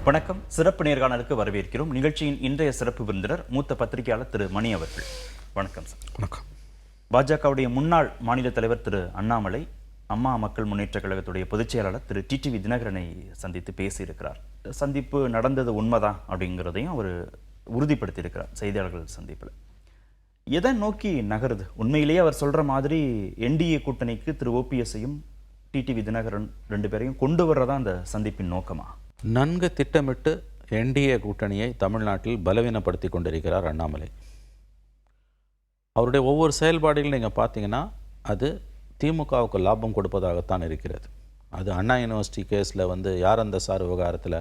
வணக்கம். சிறப்பு நேர்காணலுக்கு வரவேற்கிறோம். நிகழ்ச்சியின் இன்றைய சிறப்பு விருந்தினர் மூத்த பத்திரிகையாளர் திரு மணி அவர்கள். வணக்கம் சார். வணக்கம். பாஜகவுடைய முன்னாள் மாநில தலைவர் திரு அண்ணாமலை அம்மா மக்கள் முன்னேற்ற கழகத்துடைய பொதுச் செயலாளர் திரு டிடிவி தினகரனை சந்தித்து பேசியிருக்கிறார். சந்திப்பு நடந்தது உண்மைதான் அப்படிங்கிறதையும் அவர் உறுதிப்படுத்தியிருக்கிறார் செய்தியாளர்கள் சந்திப்பில். எதை நோக்கி நகருது? உண்மையிலேயே அவர் சொல்ற மாதிரி என்டிஏ கூட்டணிக்கு திரு ஓபிஎஸ்ஸையும் டிடிவி தினகரன் ரெண்டு பேரையும் கொண்டு வர்றதா அந்த சந்திப்பின் நோக்கமா? நன்கு திட்டமிட்டு என்டிஏ கூட்டணியை தமிழ்நாட்டில் பலவீனப்படுத்தி கொண்டிருக்கிறார் அண்ணாமலை. அவருடைய ஒவ்வொரு செயல்பாடுகளும் நீங்கள் பார்த்தீங்கன்னா அது திமுகவுக்கு லாபம் கொடுப்பதாகத்தான் இருக்கிறது. அது அண்ணா யூனிவர்சிட்டி கேஸில் யார் அந்த சார் விவகாரத்தில்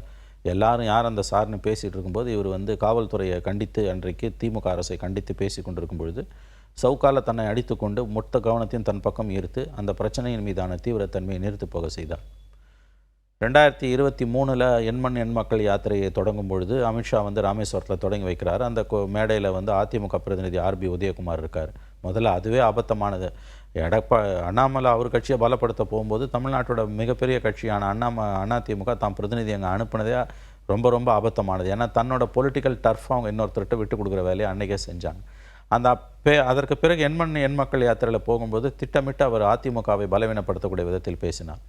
எல்லாரும் யார் அந்த சார்னு பேசிகிட்டு இருக்கும்போது இவர் காவல்துறையை கண்டித்து அன்றைக்கு திமுக அரசை கண்டித்து பேசி கொண்டிருக்கும் பொழுது சவுக்கால தன்னை அடித்து கொண்டு மொத்த கவனத்தையும் தன் பக்கம் ஈர்த்து அந்த பிரச்சனையின் மீதான தீவிரத்தன்மையை நிறுத்து போக செய்தார். 2023 எண்மண் எண் மக்கள் யாத்திரையை தொடங்கும் பொழுது அமித்ஷா ராமேஸ்வரத்தில் தொடங்கி வைக்கிறார். அந்த மேடையில் அதிமுக பிரதிநிதி ஆர்பி உதயகுமார் இருக்கார். முதல்ல அதுவே அபத்தமானது. அண்ணாமலை அவர் கட்சியை பலப்படுத்த போகும்போது தமிழ்நாட்டோட மிகப்பெரிய கட்சியான அதிமுக தாம் பிரதிநிதி அங்கே அனுப்பினதே ரொம்ப ரொம்ப அபத்தமானது. ஏன்னா தன்னோட பொலிட்டிக்கல் டர்ஃப் அவங்க இன்னொருத்தர்கிட்ட விட்டு கொடுக்குற வேலையை அன்றைக்கே செஞ்சாங்க. அதற்கு பிறகு எண்மண் எண் மக்கள் யாத்திரையில் போகும்போது திட்டமிட்டு அவர் அதிமுகவை பலவீனப்படுத்தக்கூடிய விதத்தில் பேசினார்.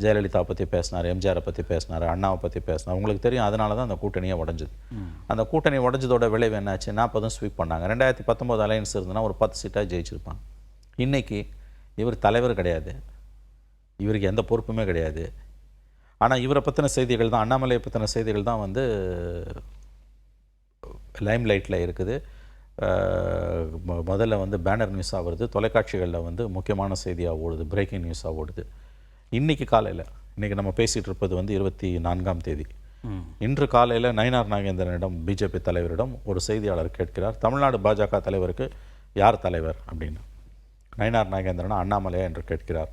ஜெயலலிதா பற்றி பேசினார், எம்ஜிஆரை பற்றி பேசினார், அண்ணாவை பற்றி பேசினார். உங்களுக்கு தெரியும், அதனால தான் அந்த கூட்டணியை உடஞ்சிது. அந்த கூட்டணி உடஞ்சதோட விளைவு என்னாச்சு? 40 ஸ்வீப் பண்ணாங்க. 2019 அலையன்ஸ் இருந்ததுன்னா ஒரு 10 சீட்டாக ஜெயிச்சிருப்பாங்க. இன்றைக்கி இவர் தலைவர் கிடையாது, இவருக்கு எந்த பொறுப்புமே கிடையாது. ஆனால் இவரை பற்றின செய்திகள் தான், அண்ணாமலையை பற்றின செய்திகள் தான் லைம் லைட்டில் இருக்குது. முதல்ல பேனர் நியூஸாக வருது, தொலைக்காட்சிகளில் முக்கியமான செய்தியாக ஓடுது, பிரேக்கிங் நியூஸாக ஓடுது. இன்றைக்கி காலையில், இன்றைக்கி நம்ம பேசிகிட்டு இருப்பது 24ஆம் தேதி. இன்று காலையில் நயினார் நாகேந்திரனிடம் பிஜேபி தலைவரிடம் ஒரு செய்தியாளர் கேட்கிறார், தமிழ்நாடு பாஜக தலைவருக்கு யார் தலைவர் அப்படின்னு. நயினார் நாகேந்திரனா அண்ணாமலையா என்று கேட்கிறார்.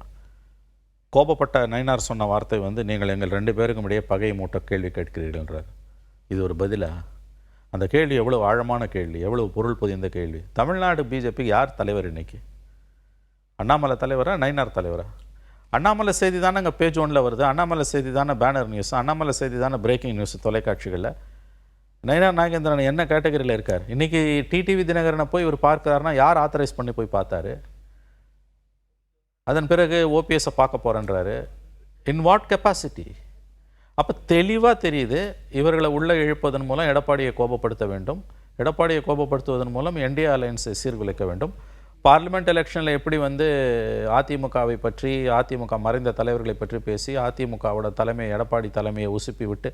கோபப்பட்ட நயினார் சொன்ன வார்த்தை நீங்கள் எங்கள் 2 பேருக்கும் இடையே பகை மூட்ட கேள்வி கேட்கிறீர்கள்ன்றார். இது ஒரு பதிலா? அந்த கேள்வி எவ்வளோ ஆழமான கேள்வி, எவ்வளோ பொருள் பொதிந்த கேள்வி. தமிழ்நாடு பிஜேபிக்கு யார் தலைவர் இன்னைக்கு? அண்ணாமலை தலைவரா, நயினார் தலைவரா? அண்ணாமலை செய்தி தானே அங்கே பேஜ் 1ல் வருது, அண்ணாமலை செய்தி தானே பேனர் நியூஸ், அண்ணாமலை செய்தி தானே பிரேக்கிங் நியூஸ் தொலைக்காட்சிகளில். நயினார் நாகேந்திரன் என்ன கேட்டகரியில் இருக்கார்? இன்றைக்கி டிடிவி தினகரனை போய் இவர் பார்க்குறாருன்னா யார் ஆத்தரைஸ் பண்ணி போய் பார்த்தாரு? அதன் பிறகு ஓபிஎஸ்ஸை பார்க்க போகிறேன்றாரு. In what capacity? அப்போ தெளிவாக தெரியுது, இவர்களை உள்ளே இழுப்பதன் மூலம் எடப்பாடியை கோபப்படுத்த வேண்டும், எடப்பாடியை கோபப்படுத்துவதன் மூலம் என்டிஏ அலையன்ஸை சீர்குலைக்க வேண்டும். பார்லிமெண்ட் எலெக்ஷனில் எப்படி அதிமுகவை பற்றி, அதிமுக மறைந்த தலைவர்களை பற்றி பேசி அதிமுகவோட எடப்பாடி தலைமையை உசுப்பி விட்டு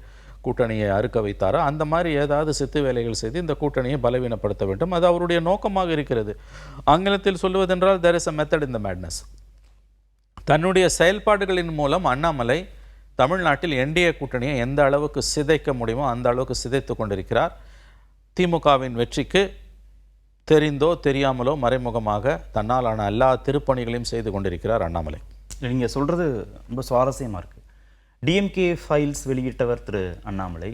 கூட்டணியை அறுக்க வைத்தாரோ அந்த மாதிரி ஏதாவது சித்து வேலைகள் செய்து இந்த கூட்டணியை பலவீனப்படுத்த வேண்டும். அது அவருடைய நோக்கமாக இருக்கிறது. ஆங்கிலத்தில் சொல்லுவதென்றால் there is a method in the madness. தன்னுடைய செயல்பாடுகளின் மூலம் அண்ணாமலை தமிழ்நாட்டில் என்டிஏ கூட்டணியை எந்த அளவுக்கு சிதைக்க முடியுமோ அந்த அளவுக்கு சிதைத்து கொண்டிருக்கிறார். திமுகவின் வெற்றிக்கு தெரிந்தோ தெரியாமலோ மறைமுகமாக தன்னாலான எல்லா திருப்பணிகளையும் செய்து கொண்டிருக்கிறார் அண்ணாமலை. நீங்கள் சொல்கிறது ரொம்ப சுவாரஸ்யமாக இருக்குது. DMK files வெளியிட்டவர் Thiru Annamalai.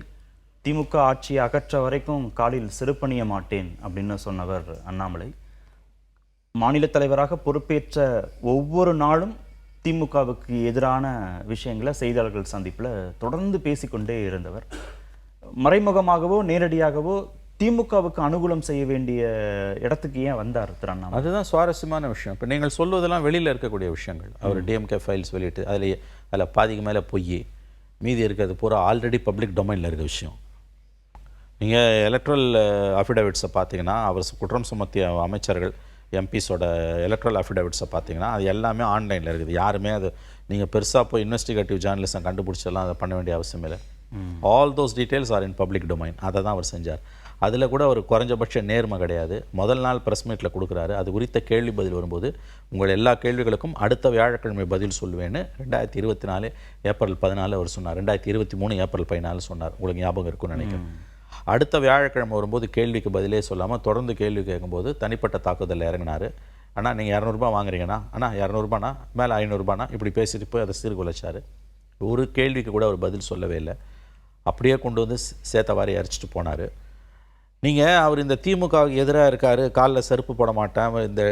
திமுக ஆட்சியை அகற்ற வரைக்கும் காலில் செருப்பணிய மாட்டேன் அப்படின்னு சொன்னவர் அண்ணாமலை. மாநில தலைவராக பொறுப்பேற்ற ஒவ்வொரு நாளும் திமுகவுக்கு எதிரான விஷயங்களை செய்தியாளர்கள் சந்திப்பில் தொடர்ந்து பேசிக்கொண்டே இருந்தவர். மறைமுகமாகவோ நேரடியாகவோ திமுகவுக்கு அனுகூலம் செய்ய வேண்டிய இடத்துக்கு ஏன் வந்தார் திரு அண்ணாமலை? அதுதான் சுவாரஸ்யமான விஷயம். இப்போ நீங்கள் சொல்வதெல்லாம் வெளியில் இருக்கக்கூடிய விஷயங்கள். அவர் டிஎம்கே ஃபைல்ஸ் வெளியிட்டு அதில் பாதிக்கு மேலே பொய், மீதி இருக்கிறது பூரா ஆல்ரெடி பப்ளிக் டொமைனில் இருக்க விஷயம். நீங்கள் எலக்ட்ரல் அஃபிடவிட்ஸை பார்த்தீங்கன்னா, அவர் குற்றம் சுமத்திய அமைச்சர்கள் எம்பிஸோட எலக்ட்ரல் அஃபிடவிட்ஸை பார்த்தீங்கன்னா அது எல்லாமே ஆன்லைனில் இருக்குது. யாருமே அது நீங்கள் பெருசாக போய் இன்வெஸ்டிகேட்டிவ் ஜேர்னலிசம் கண்டுபிடிச்செல்லாம் அதை பண்ண வேண்டிய அவசியம் இல்லை. All those details are in public domain. அதை தான் அவர் செஞ்சார். அதில் கூட ஒரு குறைஞ்சபட்ச நேர்மை கிடையாது. முதல் நாள் ப்ரெஸ் மீட்டில் கொடுக்குறாரு, அது குறித்த கேள்வி பதில் வரும்போது உங்கள் எல்லா கேள்விகளுக்கும் அடுத்த வியாழக்கிழமை பதில் சொல்லுவேன்னு 2024 ஏப்ரல் 14 அவர் சொன்னார். 2023 ஏப்ரல் 14 சொன்னார். உங்களுக்கு ஞாபகம் இருக்குன்னு நினைக்கிறேன். அடுத்த வியாழக்கிழமை வரும்போது கேள்விக்கு பதிலே சொல்லாமல் தொடர்ந்து கேள்வி கேட்கும்போது தனிப்பட்ட தாக்குதலில் இறங்கினார். ஆனால் நீங்கள் 200 ரூபா வாங்குறீங்கண்ணா, ஆனால் 200 ரூபானா மேலே 500 ரூபானா இப்படி பேசிட்டு போய் அதை சீர்குலைச்சார். ஒரு கேள்விக்கு கூட அவர் பதில் சொல்லவே இல்லை. அப்படியே கொண்டு சேத்த வாரி அரைச்சிட்டு போனார். நீங்கள் அவர் இந்த திமுகவுக்கு எதிராக இருக்கார், காலில் செருப்பு போட மாட்டேன், இந்த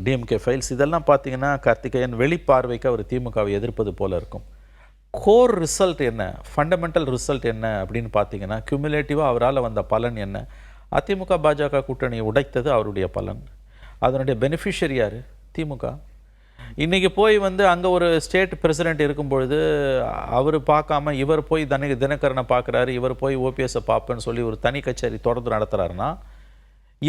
டிஎம்கே ஃபைல்ஸ் இதெல்லாம் பார்த்தீங்கன்னா கார்த்திகேயன் வெளிப்பார்வைக்கு அவர் திமுகவை எதிர்ப்பது போல இருக்கும். கோர் ரிசல்ட் என்ன, ஃபண்டமெண்டல் ரிசல்ட் என்ன அப்படின்னு பார்த்தீங்கன்னா, கியூமுலேட்டிவாக அவரால் வந்த பலன் என்ன? அதிமுக பாஜக கூட்டணியை உடைத்தது அவருடைய பலன். அதனுடைய பெனிஃபிஷரி யார்? திமுக. இன்றைக்கி போய் வந்து அங்கே ஒரு ஸ்டேட் பிரசிடெண்ட் இருக்கும்பொழுது அவர் பார்க்காம இவர் போய் தினகரனை பார்க்குறாரு, இவர் போய் ஓபிஎஸ்ஸை பார்ப்பேன்னு சொல்லி ஒரு தனி கச்சேரி தொடர்ந்து நடத்துகிறாருன்னா,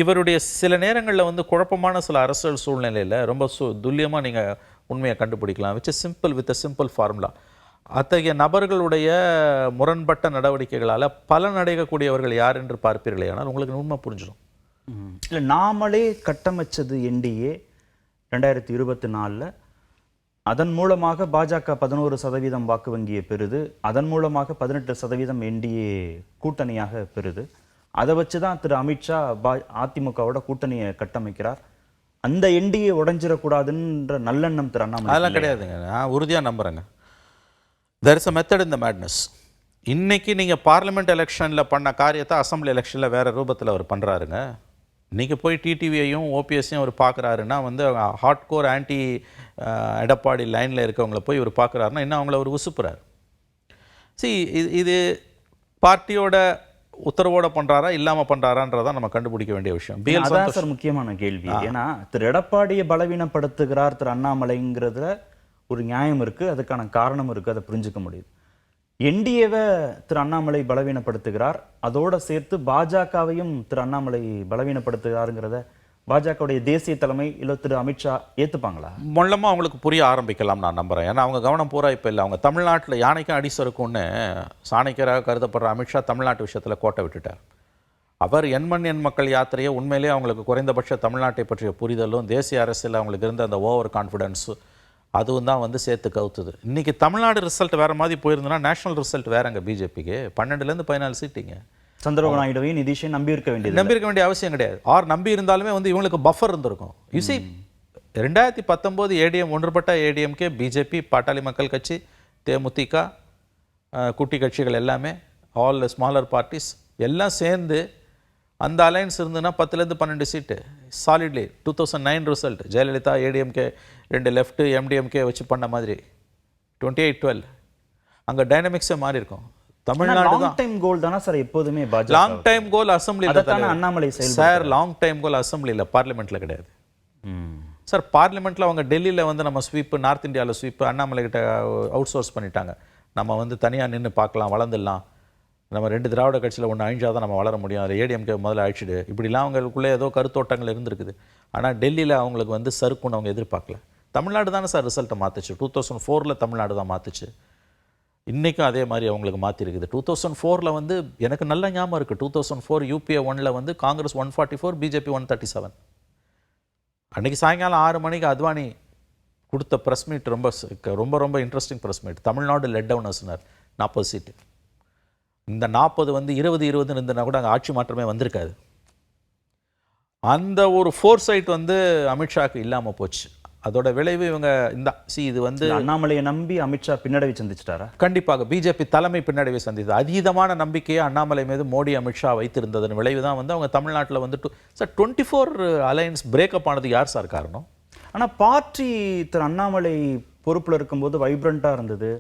இவருடைய சில நேரங்களில் வந்து குழப்பமான சில அரசியல் சூழ்நிலையில் ரொம்ப துல்லியமாக நீங்கள் உண்மையை கண்டுபிடிக்கலாம். With a simple formula. அத்தகைய நபர்களுடைய முரண்பட்ட நடவடிக்கைகளால் பலன் அடையக்கூடியவர்கள் யார் என்று பார்ப்பீர்களே, ஆனால் உங்களுக்கு உண்மை புரிஞ்சிடும். இல்லை, நாமளே கட்டமைச்சது என்டிஏ 2024. அதன் மூலமாக பாஜக 11% வாக்கு வங்கியை பெறுது, அதன் மூலமாக 18% என்டிஏ கூட்டணியாக பெறுது. அதை வச்சு தான் திரு அமித்ஷா அதிமுகவோட கூட்டணியை கட்டமைக்கிறார். அந்த என்டிஏ உடைஞ்சிடக்கூடாதுன்ற நல்லெண்ணம் திரு அண்ணாமலை. அதெல்லாம் கிடையாதுங்க, நான் உறுதியாக நம்புகிறேங்க. there is a method in the madness. இன்னைக்கு நீங்கள் பார்லிமெண்ட் எலெக்ஷனில் பண்ண காரியத்தை அசம்பிளி எலெக்ஷனில் வேறு ரூபத்தில் அவர் பண்ணுறாருங்க. இன்றைக்கி போய் டிடிவியையும் ஓபிஎஸ்ஸையும் அவர் பார்க்குறாருன்னா வந்து ஹார்ட் கோர் ஆன்டி எடப்பாடி லைனில் இருக்கவங்கள போய் இவர் பார்க்குறாருன்னா இன்னும் அவங்கள அவர் உசுப்புறார். இது பார்ட்டியோட உத்தரவோட பண்ணுறாரா இல்லாமல் பண்ணுறாரான்றதான் நம்ம கண்டுபிடிக்க வேண்டிய விஷயம். அதான் சார் முக்கியமான கேள்வி. ஏன்னா திரு எடப்பாடியை பலவீனப்படுத்துகிறார் திரு அண்ணாமலைங்கிறதுல ஒரு நியாயம் இருக்குது, அதுக்கான காரணம் இருக்குது, அதை புரிஞ்சுக்க முடியுது. என்டிஏவை திரு அண்ணாமலை பலவீனப்படுத்துகிறார், அதோடு சேர்த்து பாஜகவையும் திரு அண்ணாமலை பலவீனப்படுத்துகிறாருங்கிறத பாஜகவுடைய தேசிய தலைமை இல்லை திரு அமித்ஷா ஏற்றுப்பாங்களா? மொல்லமாக அவங்களுக்கு புரிய ஆரம்பிக்கலாம் நான் நம்புகிறேன். ஏன்னா அவங்க கவனம் பூரா இப்போ இல்லை, அவங்க தமிழ்நாட்டில் யானைக்கும் அடிசருக்குன்னு சாணக்கியராக கருதப்படுற அமித்ஷா தமிழ்நாட்டு விஷயத்தில் கோட்டை விட்டுட்டார். அவர் எண்மண் எண் மக்கள் யாத்திரையை உண்மையிலேயே அவங்களுக்கு குறைந்தபட்ச தமிழ்நாட்டை பற்றிய புரிதலும் தேசிய அரசியல் அவங்களுக்கு இருந்த அந்த ஓவர் கான்ஃபிடென்ஸு அதுவும் தான் வந்து சேர்த்து கவுத்துது. இன்றைக்கி தமிழ்நாடு ரிசல்ட் வேறு மாதிரி போயிருந்ததுன்னா நேஷனல் ரிசல்ட் வேறங்க. பிஜேபிக்கு 12லேருந்து 14 சீட்டிங்க. சந்திரபாபு நாயுடுவையும் நிதிஷையும் நம்பியிருக்க வேண்டிய அவசியம் கிடையாது. ஆர் நம்பி இருந்தாலுமே வந்து இவங்களுக்கு பஃபர் இருந்திருக்கும். யூசி 2019 ஏடிஎம் ஒன்றுபட்ட ஏடிஎம்கே, பிஜேபி, பாட்டாளி மக்கள் கட்சி, தேமுதிக, குட்டி கட்சிகள் எல்லாமே ஆல் ஸ்மாலர் பார்ட்டிஸ் எல்லாம் சேர்ந்து அந்த அலையன்ஸ் இருந்ததுன்னா 10லேருந்து 12 seat solidly. 2009 result Jayalalithaa ADMK 2 left MDMK வச்சு பண்ண மாதிரி 28-12 அங்கே டைனமிக்ஸே மாறி இருக்கும். தமிழ்நாடு லாங் டைம் கோல் தானே சார் எப்போதுமே பாஜக. லாங் டைம் கோல் அசம்பிளியில் Annamalai sir, long time goal அசம்பிளியில், பார்லிமெண்ட்டில் கிடையாது சார். பார்லிமெண்ட்டில் அவங்க டெல்லியில் வந்து நம்ம ஸ்வீப்பு, நார்த் இந்தியாவில் ஸ்வீப்பு அண்ணாமலை கிட்ட அவுட் சோர்ஸ் பண்ணிட்டாங்க. நம்ம வந்து தனியாக நின்று பார்க்கலாம், வளர்ந்துடலாம், நம்ம 2 திராவிட கட்சியில் ஒன்று அழிஞ்சாதான் நம்ம வளர முடியும், அதில் ஏடிஎம்கே முதல்ல அழிச்சிடு, இப்படிலாம் அவங்களுக்குள்ளே ஏதோ கருத்தோட்டங்கள் இருந்திருக்குது. ஆனால் டெல்லியில் அவங்களுக்கு வந்து சறுக்குன்னு அவங்க எதிர்பார்க்கல. தமிழ்நாடு தானே சார் ரிசல்ட்டை மாற்றுச்சு. 2004 தமிழ்நாடு தான் மாற்றுச்சு. இன்றைக்கும் அதே மாதிரி அவங்களுக்கு மாற்றிருக்குது. 2004 வந்து எனக்கு நல்ல ஞாபகம் இருக்குது. 2004 UPA 1 வந்து காங்கிரஸ் 144, பிஜேபி 137. அன்றைக்கி சாயங்காலம் 6 மணிக்கு அத்வானி கொடுத்த ப்ரெஸ் மீட் ரொம்ப ரொம்ப interesting press meet. Tamil Nadu let டவுனர்ஸ்னார் 40 சீட்டு. இந்த 40 வந்து 20-20 இருந்ததுனா கூட அங்கே ஆட்சி மாற்றமே வந்திருக்காது. அந்த ஒரு ஃபோர்சைட் வந்து அமித்ஷாக்கு இல்லாமல் போச்சு. அதோட விளைவு இவங்க இது வந்து அண்ணாமலையை நம்பி அமித்ஷா பின்னடைவை சந்திச்சிட்டாரா? கண்டிப்பாக பிஜேபி தலைமை பின்னடைவை சந்தித்தது. அதீதமான நம்பிக்கையை அண்ணாமலை மீது மோடி அமித்ஷா வைத்திருந்ததன் விளைவு தான் வந்து அவங்க தமிழ்நாட்டில் வந்து சார் 24 அலையன்ஸ் பிரேக்கப் ஆனது யார் சார் காரணம்? ஆனால் பார்ட்டி திரு அண்ணாமலை பொறுப்பில் இருக்கும்போது வைப்ரண்ட்டாக இருந்தது.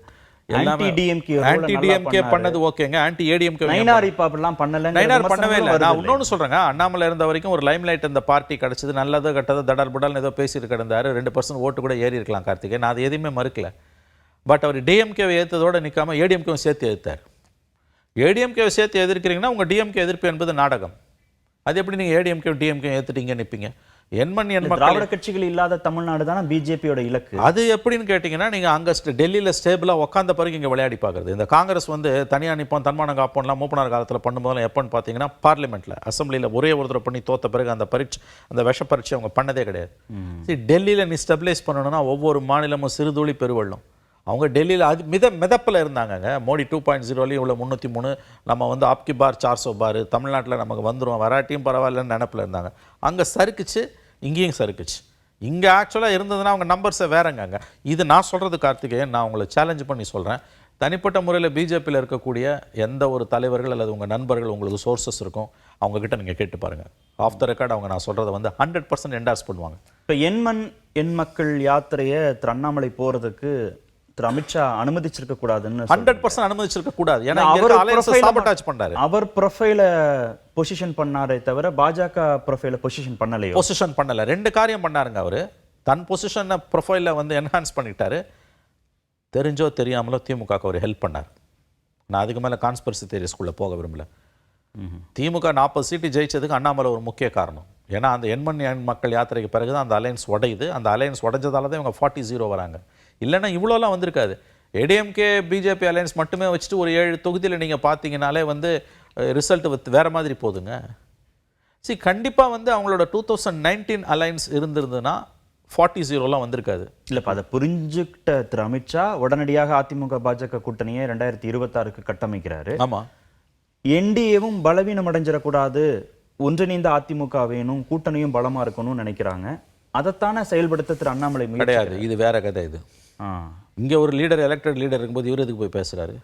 ஆன்டி டிஎம்கே பண்ணது ஓகேங்க, ஆன்டி ஏடிஎம்கே நயினார் இப்ப அப்படிலாம் பண்ணல. நயினார் பண்ணவே இல்லை. நான் இன்னொன்று சொல்கிறேங்க, அண்ணாமலை இருந்த வரைக்கும் ஒரு லைம் லைட் இந்த பார்ட்டி கிடச்சிது, நல்லதோ கட்டதோ தடால் புடால்னு ஏதோ பேசிட்டு கிடந்தாரு. 2% ஓட்டு கூட ஏறி இருக்கலாம் கார்த்திகை, நான் அது எதுவுமே மறுக்கல. பட் அவர் டிஎம்கேவை ஏற்றதோடு நிற்காம ஏடிஎம்கேவை சேர்த்து எதிர்த்தார். ஏடிஎம்கேவை சேர்த்து எதிர்க்கிறீங்கன்னா உங்கள் டிஎம்கே எதிர்ப்பு என்பது நாடகம். அது எப்படி நீங்கள் ஏடிஎம்கே டிஎம்கே ஏற்றுட்டீங்க நிற்பீங்க? திராவிட கட்சிகள் இல்லாத தமிழ்நாடு தானே பிஜேபியோட இலக்கு. அது எப்படின்னு கேட்டிங்கன்னா, நீங்கள் அங்கே டெல்லியில் ஸ்டேபிளாக உட்காந்த பிறகு இங்கே விளையாடி பார்க்குறது. இந்த காங்கிரஸ் வந்து தனியாக நிற்போம், தன்மானம் காப்போம்லாம் மூப்பனார் காலத்தில் பண்ணும்போதெல்லாம் எப்போன்னு பார்த்தீங்கன்னா பார்லிமெண்ட்டில் அசம்பிளியில் ஒரே ஒரு தடவை பண்ணி தோற்ற பிறகு அந்த விஷ பரீட்சை அவங்க பண்ணதே கிடையாது. சரி, டெல்லியில் நீ ஸ்டெபிலைஸ் பண்ணணும்னா ஒவ்வொரு மாநிலமும் சிறுதுளி பெருவெள்ளம். அவங்க டெல்லியில் அது மிதப்பில் இருந்தாங்கங்க. மோடி 2.0 இவ்வளோ 303, நம்ம வந்து ஆப்கி பார் 400 பார், தமிழ்நாட்டில் நமக்கு வந்துடும், வராட்டியும் பரவாயில்லன்னு நினப்பில் இருந்தாங்க. அங்கே சறுக்குச்சு, இங்கேயும் சறுக்குச்சு. இங்கே ஆக்சுவலாக இருந்ததுன்னா அவங்க நம்பர்ஸை வேறங்க. இது நான் சொல்கிறது கார்த்திகேயன், நான் உங்களை சேலஞ்ச் பண்ணி சொல்கிறேன். தனிப்பட்ட முறையில் பிஜேபியில் இருக்கக்கூடிய எந்த ஒரு தலைவர்கள் அல்லது உங்கள் நண்பர்கள் உங்களுக்கு சோர்சஸ் இருக்கும், அவங்கக்கிட்ட நீங்கள் கேட்டு பாருங்கள். ஆஃப் த ரெக்கார்டு அவங்க நான் சொல்கிறத வந்து 100% என்டார்ஸ் பண்ணுவாங்க. இப்போ எண் மக்கள் யாத்திரையை திரு அண்ணாமலை போகிறதுக்கு திரு அமித்ஷா அனுமதிச்சிருக்க கூடாதுன்னு 100% அனுமதிச்சிருக்க கூடாது. ஏன்னா அவர் அலையன்ஸ் சாபட்டாஜ் பண்றாரு. அவர் ப்ரொஃபைல பொசிஷன் பண்ணாரே தவிர பாஜக ப்ரொஃபைல பொசிஷன் பண்ணலையோ? பொசிஷன் பண்ணல. 2 காரியம் பண்ணாருங்க அவரு. தன் பொசிஷனை ப்ரொஃபைல வந்து என்ஹான்ஸ் பண்ணிட்டாரு. தெரிஞ்சோ தெரியாமலோ திமுகவுக்கு அவர் ஹெல்ப் பண்ணார். நான் அதுக்கு மேலே கான்ஸ்பிரசி தியரிஸ்குள்ளே போக விரும்பல. திமுக 40 சீட்டு ஜெயிச்சதுக்கு அண்ணாமலை ஒரு முக்கிய காரணம். ஏன்னா அந்த எண்மண் மக்கள் யாத்திரைக்கு பிறகு தான் அந்த அலையன்ஸ் உடையுது. அந்த அலையன்ஸ் உடைஞ்சதால தான் இவங்க 40-0 வராங்க. இல்லைன்னா இவ்வளோலாம் வந்திருக்காது. ஏடிஎம்கே பிஜேபி அலையன்ஸ் மட்டுமே வச்சுட்டு ஒரு 7 தொகுதியில் நீங்கள் பார்த்தீங்கனாலே வந்து ரிசல்ட் வேறு மாதிரி போதுங்க. சரி, கண்டிப்பாக வந்து அவங்களோட 2019 அலையன்ஸ் இருந்திருந்ததுன்னா 40-0 வந்திருக்காது. இல்லை, இப்போ அதை புரிஞ்சுக்கிட்ட திரு அமித்ஷா உடனடியாக அதிமுக பாஜக கூட்டணியை 2026க்கு கட்டமைக்கிறாரு. ஆமாம், என்டிஏவும் பலவீனம் அடைஞ்சிடக்கூடாது, ஒன்றிணைந்த அதிமுக வேணும், கூட்டணியும் பலமா இருக்கணும்னு நினைக்கிறாங்க. அதைத்தானே செயல்படுத்த திரு அண்ணாமலை கிடையாது. இது வேற கதை. இது இங்கே ஒரு லீடர், எலெக்டட் லீடர் இருக்கும்போது இவர் எதுக்கு போய் பேசுகிறாரு?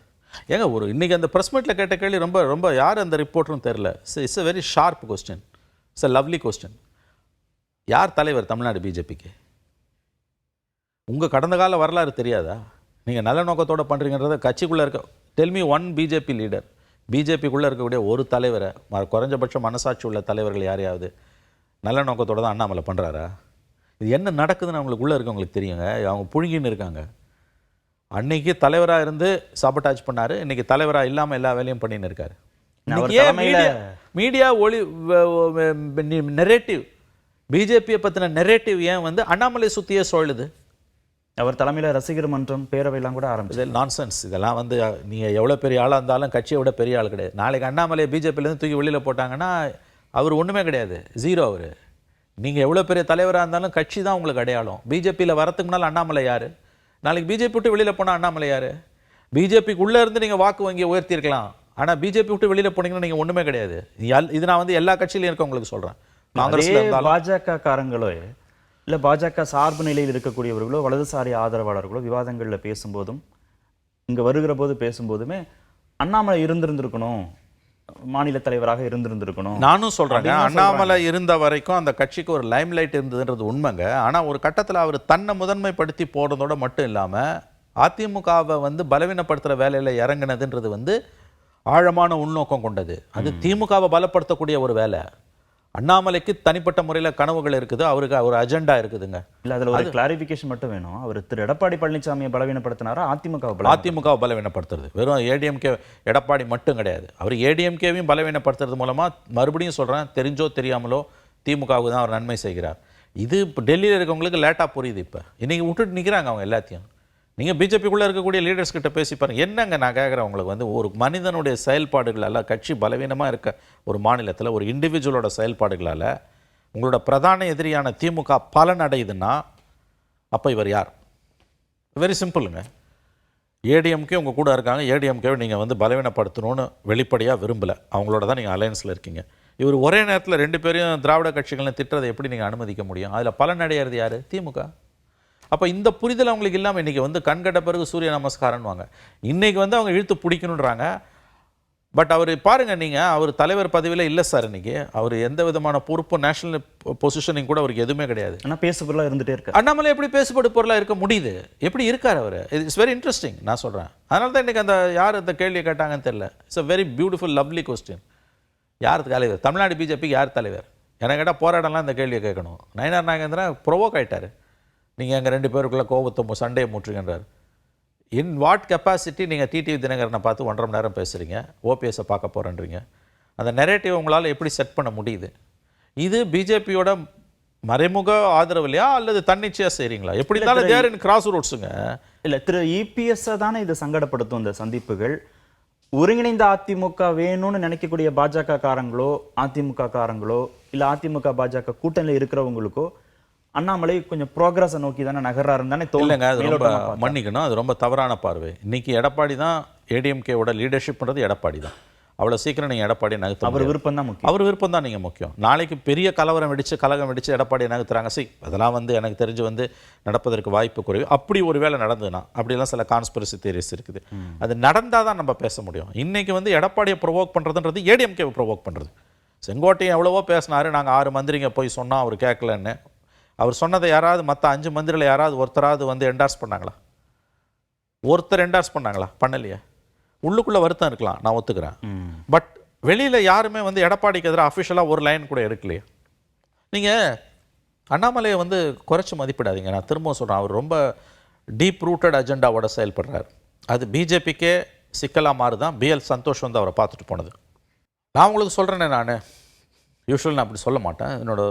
ஏங்க, ஒரு இன்னைக்கு அந்த ப்ரெஸ் மீட்டில் கேட்ட கேள்வி ரொம்ப ரொம்ப யார் அந்த ரிப்போர்ட்னு தெரில. It's a very sharp question. It's a lovely question. யார் தலைவர் தமிழ்நாடு பிஜேபிக்கு? உங்கள் கடந்த கால வரலாறு தெரியாதா? நீங்கள் நல்ல நோக்கத்தோடு பண்ணுறீங்கன்றத கட்சிக்குள்ளே இருக்க tell me one BJP leader. பிஜேபிக்குள்ளே இருக்கக்கூடிய ஒரு தலைவரை, குறைஞ்சபட்சம் மனசாட்சி உள்ள தலைவர்கள் யாரையாவது நல்ல நோக்கத்தோடு தான் அண்ணாமலை பண்ணுறாரா? இது என்ன நடக்குதுன்னு அவங்களுக்குள்ளே இருக்கவங்களுக்கு தெரியுங்க. அவங்க புழுங்கின்னு இருக்காங்க. அன்னைக்கு தலைவராக இருந்து சாபட்டாஜ் பண்ணார், இன்னைக்கு தலைவராக இல்லாமல் எல்லா வேலையும் பண்ணின்னு இருக்காரு. மீடியா ஒளி நெரேட்டிவ், பிஜேபியை பற்றின நெரேட்டிவ் ஏன் வந்து அண்ணாமலை சுற்றியே சொல்லுது? அவர் தலைமையில் ரசிகர் மன்றம், பேரவையெல்லாம் கூட ஆரம்பிச்சு. நான்சென்ஸ். இதெல்லாம் வந்து நீங்கள் எவ்வளோ பெரிய ஆளாக இருந்தாலும் கட்சியை விட பெரிய ஆள் கிடையாது. நாளைக்கு அண்ணாமலை பிஜேபியிலேருந்து தூக்கி வெளியில் போட்டாங்கன்னா அவர் ஒன்றுமே கிடையாது, 0 அவர். நீங்கள் எவ்வளோ பெரிய தலைவராக இருந்தாலும் கட்சி தான் உங்களுக்கு அடையாளம். பிஜேபியில் வரத்துக்கு முன்னால் அண்ணாமலை யார்? நாளைக்கு பிஜேபி விட்டு வெளியில் போனால் அண்ணாமலை யார்? பிஜேபிக்கு உள்ளே இருந்து நீங்கள் வாக்கு வங்கியை உயர்த்தியிருக்கலாம், ஆனால் பிஜேபி விட்டு வெளியில் போனீங்கன்னா நீங்கள் ஒன்றுமே கிடையாது. இது நான் வந்து எல்லா கட்சியிலையும் இருக்கவங்களுக்கு சொல்கிறேன். பாஜக காரங்களோ இல்லை பாஜக சார்பு நிலையில் இருக்கக்கூடியவர்களோ வலதுசாரி ஆதரவாளர்களோ விவாதங்களில் பேசும்போதும் இங்கே வருகிற போது பேசும்போதுமே அண்ணாமலை இருந்திருந்திருக்கணும், மாநில தலைவராக இருந்திருந்திருக்கணும். நானும் சொல்கிறேங்க, அண்ணாமலை இருந்த வரைக்கும் அந்த கட்சிக்கு ஒரு லைம் லைட் இருந்ததுன்றது உண்மைங்க. ஆனால் ஒரு கட்டத்தில் அவர் தன்னை முதன்மைப்படுத்தி போடுறதோட மட்டும் இல்லாமல் அதிமுகவை வந்து பலவீனப்படுத்துகிற வேலையில் இறங்கினதுன்றது வந்து ஆழமான உள்நோக்கம் கொண்டது. அது திமுகவை பலப்படுத்தக்கூடிய ஒரு வேலை. அண்ணாமலைக்கு தனிப்பட்ட முறையில் கனவுகள் இருக்குது, அவருக்கு ஒரு அஜெண்டா இருக்குதுங்க. இல்லை, அதில் ஒரு கிளாரிஃபிகேஷன் மட்டும் வேணும். அவர் திரு எடப்பாடி பழனிசாமியை பலவீனப்படுத்தினாரா அதிமுகவை பலவீனப்படுத்துறது? வெறும் ஏடிஎம்கே எடப்பாடி மட்டும் கிடையாது, அவர் ஏடிஎம்கேவையும் பலவீனப்படுத்துறது மூலமாக, மறுபடியும் சொல்கிறேன், தெரிஞ்சோ தெரியாமலோ திமுகவுக்கு தான் அவர் நன்மை செய்கிறார். இது இப்போ டெல்லியில் இருக்கவங்களுக்கு லேட்டாக புரியுது. இப்போ இன்றைக்கி விட்டுட்டு நிற்கிறாங்க அவங்க எல்லாத்தையும். நீங்கள் பிஜேபிக்குள்ளே இருக்கக்கூடிய லீடர்ஸ் கிட்ட பேசி பாருங்கள். என்னங்க நான் கேட்குறேன் உங்களுக்கு வந்து, ஒரு மனிதனுடைய செயல்பாடுகளால், கட்சி பலவீனமாக இருக்க ஒரு மாநிலத்தில் ஒரு இண்டிவிஜுவலோட செயல்பாடுகளால் உங்களோட பிரதான எதிரியான திமுக பலன் அடையுதுன்னா அப்போ இவர் யார்? வெரி சிம்பிளுங்க. ஏடிஎம்கே உங்கள் கூட இருக்காங்க, ஏடிஎம்கேவை நீங்கள் வந்து பலவீனப்படுத்தணும்னு வெளிப்படையாக விரும்பலை, அவங்களோட தான் நீங்கள் அலையன்ஸில் இருக்கீங்க. இவர் ஒரே நேரத்தில் 2 பேரையும் திராவிட கட்சிகளை திட்டுறதை எப்படி நீங்கள் அனுமதிக்க முடியும்? அதில் பலன் அடையிறது யார்? திமுக. அப்போ இந்த புரிதல் அவங்களுக்கு இல்லாமல் இன்றைக்கி வந்து கண்கட்ட பிறகு சூரிய நமஸ்காரம்வாங்க. இன்றைக்கி வந்து அவங்க இழுத்து பிடிக்கணுன்றாங்க. பட் அவர் பாருங்கள், நீங்கள் அவர் தலைவர் பதவியில் இல்லை சார். இன்றைக்கி அவர் எந்த விதமான பொறுப்பு, நேஷனல் பொசிஷனிங் கூட அவருக்கு எதுவுமே கிடையாது. ஆனால் பேசு பொருளாக இருந்துகிட்டே இருக்கு. அண்ணாமலை எப்படி பேசுபடு பொருளாக இருக்க முடியுது? எப்படி இருக்கார் அவர்? It's very interesting. நான் சொல்கிறேன், அதனால தான் இன்றைக்கி அந்த யார் அந்த கேள்வியை கேட்டாங்கன்னு தெரியல. It's a very beautiful lovely question. யார் தலைவர்? தமிழ்நாடு பிஜேபிக்கு யார் தலைவர்? எனக்கு கேட்டால் போராடலாம் இந்த கேள்வியை கேட்கணும். நயினார் நாகேந்திரன் ப்ரொவோக் ஆகிட்டார். நீங்கள் எங்கள் 2 பேருக்குள்ளே கோபத்தை சண்டையை மூற்றுகின்றார். இன் வாட் கெப்பாசிட்டி நீங்கள் டிடிவி தினகரனை பார்த்து 1.5 மணி நேரம் பேசுகிறீங்க, ஓபிஎஸ்ஸை பார்க்க போகிறேன்றீங்க? அந்த நெரேட்டிவ் உங்களால் எப்படி செட் பண்ண முடியுது? இது பிஜேபியோட மறைமுக ஆதரவு இல்லையா, அல்லது தன்னிச்சையாக செய்கிறீங்களா? எப்படி இருந்தாலும் தேர் இன் கிராஸ் ரூட்ஸுங்க. இல்லை, திரு இபிஎஸ்ஸை தானே இது சங்கடப்படுத்தும் இந்த சந்திப்புகள். ஒருங்கிணைந்த அதிமுக வேணும்னு நினைக்கக்கூடிய பாஜக காரங்களோ, அதிமுக காரங்களோ, இல்லை அதிமுக பாஜக கூட்டணியில் இருக்கிறவங்களுக்கோ அண்ணாமலை கொஞ்சம் ப்ரோக்ரஸை நோக்கி தானே நகர்றாருன்னு தானே தோணுங்க. அது ரொம்ப மன்னிக்கணும், அது ரொம்ப தவறான பார்வை. இன்றைக்கி எடப்பாடி தான் ஏடிஎம்கேவோட லீடர்ஷிப்ன்றது எடப்பாடி தான். அவ்வளோ சீக்கிரம் நீங்கள் எடப்பாடி நகர்த்த அவர் விருப்பம் தான் முக்கியம். அவர் விருப்பம் தான் நீங்கள் முக்கியம். நாளைக்கு பெரிய கலகம் வெடித்து எடப்பாடி நகர்த்துறாங்க, அதெல்லாம் வந்து எனக்கு தெரிஞ்சு வந்து நடப்பதற்கு வாய்ப்பு குறைவு. அப்படி ஒரு வேளை நடந்ததுன்னா, அப்படிலாம் சில கான்ஸ்பிரசி தியரிஸ் இருக்குது. அது நடந்தால் தான் நம்ம பேச முடியும். இன்றைக்கி வந்து எடப்பாடியை ப்ரொவோக் பண்ணுறதுன்றது ஏடிஎம்கேவை ப்ரொவோக் பண்ணுறது. செங்கோட்டையும் எவ்வளவோ பேசினார், நாங்கள் 6 மந்திரிங்க போய் சொன்னால் அவர் கேட்கலன்னு. அவர் சொன்னதை யாராவது மற்ற 5 மந்திரியில் யாராவது ஒருத்தராவது வந்து என்டார்ஸ் பண்ணாங்களா? ஒருத்தர் என்டார்ஸ் பண்ணாங்களா? பண்ணலையே. உள்ளுக்குள்ளே வருத்தம் இருக்கலாம், நான் ஒத்துக்கிறேன். பட் வெளியில் யாருமே வந்து எடப்பாடிக்கு எதிராக அஃபிஷியலாக ஒரு லைன் கூட எடுக்கலையே. நீங்கள் அண்ணாமலையை வந்து குறைச்சி மதிப்பிடாதீங்க. நான் திரும்ப சொல்கிறேன், அவர் ரொம்ப டீப் ரூட்டட் அஜெண்டாவோட செயல்படுறார். அது பிஜேபிக்கே சிக்கலாக மாறுதான். பிஎல் சந்தோஷ் வந்து அவரை பார்த்துட்டு போனது. நான் உங்களுக்கு சொல்கிறேனே, நான் யூஸ்வல் நான் அப்படி சொல்ல மாட்டேன். என்னோட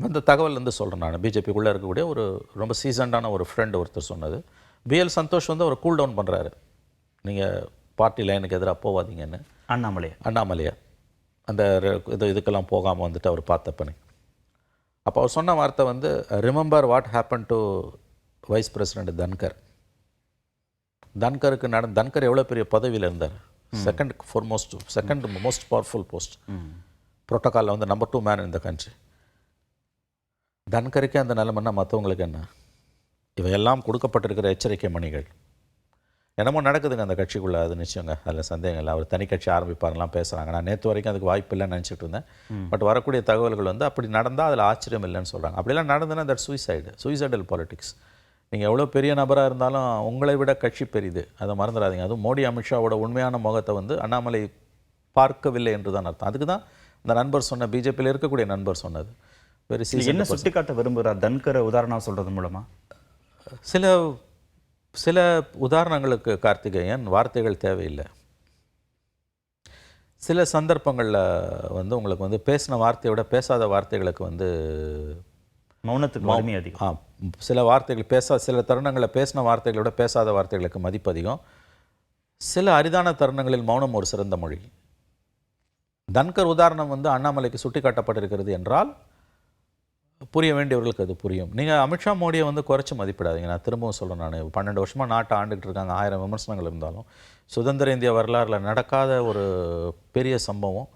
இந்த தகவல் வந்து சொல்கிறேன். நான் பிஜேபிக்குள்ளே இருக்கக்கூடிய ஒரு ரொம்ப சீசன்டான ஒரு ஃப்ரெண்டு ஒருத்தர் சொன்னது. பிஎல் சந்தோஷ் வந்து அவர் கூல் டவுன் பண்ணுறாரு, நீங்கள் பார்ட்டி லைனுக்கு எதிராக போகாதீங்கன்னு. அண்ணாமலையா அந்த இதுக்கெல்லாம் போகாமல் வந்துட்டு அவர் பார்த்தப்பனே. அப்போ அவர் சொன்ன வார்த்தை வந்து, remember what happen to vice president Dhankhar. Dhankhar எவ்வளோ பெரிய பதவியில் இருந்தார். Second most powerful post. புரோட்டோக்காலில் வந்து நம்பர் 2 மேன் இந்த கண்ட்ரி. தன்கருக்கே அந்த நிலைமைன்னா மற்றவங்களுக்கு என்ன? இவையெல்லாம் கொடுக்கப்பட்டிருக்கிற எச்சரிக்கை மணிகள். என்னமோ நடக்குதுங்க அந்த கட்சிக்குள்ளே, அது நிச்சயங்க, அதில் சந்தேகம் இல்லை. அவர் தனி கட்சி ஆரம்பிப்பாரெலாம் பேசுகிறாங்க. நான் நேற்று வரைக்கும் அதுக்கு வாய்ப்பு இல்லைன்னு நினச்சிட்டு இருந்தேன். பட் வரக்கூடிய தகவல்கள் வந்து அப்படி நடந்தால் அதில் ஆச்சரியம் இல்லைன்னு சொல்கிறாங்க. அப்படிலாம் நடந்ததுன்னா தட் சூசைடல் பாலிடிக்ஸ். நீங்கள் எவ்வளோ பெரிய நபராக இருந்தாலும் உங்களை விட கட்சி பெரிது, அதை மறந்துடாதீங்க. அதுவும் மோடி அமித்ஷாவோட உண்மையான முகத்தை வந்து அண்ணாமலை பார்க்கவில்லை என்று தான் அர்த்தம். அதுக்கு தான் இந்த நண்பர் சொன்ன, பிஜேபியில் இருக்கக்கூடிய நண்பர் சொன்னது. என்ன சுட்டிக்காட்ட விரும்புகிறார் தன்கரை உதாரணம் சொல்கிறது மூலமாக? சில உதாரணங்களுக்கு கார்த்திகேயன் வார்த்தைகள் தேவையில்லை. சில சந்தர்ப்பங்களில் வந்து உங்களுக்கு வந்து பேசின வார்த்தையை விட பேசாத வார்த்தைகளுக்கு வந்து மௌனத்துக்கு வலிமை அதிகம். சில வார்த்தைகள் சில தருணங்களில் பேசின வார்த்தைகளை விட பேசாத வார்த்தைகளுக்கு மதிப்பு அதிகம். சில அரிதான தருணங்களில் மௌனம் ஒரு சிறந்த மொழி. தன்கர் உதாரணம் வந்து அண்ணாமலைக்கு சுட்டி காட்டப்பட்டிருக்கிறது என்றால் புரிய வேண்டியவர்களுக்கு அது புரியும். நீங்கள் அமித்ஷா மோடியை வந்து குறைச்சி மதிப்பிடாதீங்க. நான் திரும்பவும் சொல்கிறேன், நான் 12 வருஷமாக நாட்டை ஆண்டுகிட்டு இருக்காங்க. 1000 விமர்சனங்கள் இருந்தாலும் சுதந்திர இந்திய வரலாறில் நடக்காத ஒரு பெரிய சம்பவம்,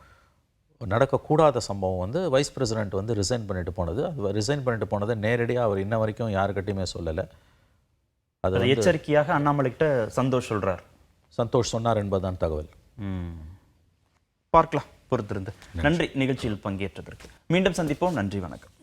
நடக்கக்கூடாத சம்பவம் வந்து வைஸ் பிரசிடென்ட் வந்து ரிசைன் பண்ணிட்டு போனது. அது ரிசைன் பண்ணிட்டு போனதை நேரடியாக அவர் இன்ன வரைக்கும் யாருக்கிட்டையுமே சொல்லலை. அது எச்சரிக்கையாக அண்ணாமலைக்கிட்ட சந்தோஷ் சொன்னார் என்பதுதான் தகவல். பார்க்கலாம், பொறுத்திருந்து. நன்றி நிகழ்ச்சியில் பங்கேற்றதற்கு. மீண்டும் சந்திப்போம். நன்றி, வணக்கம்.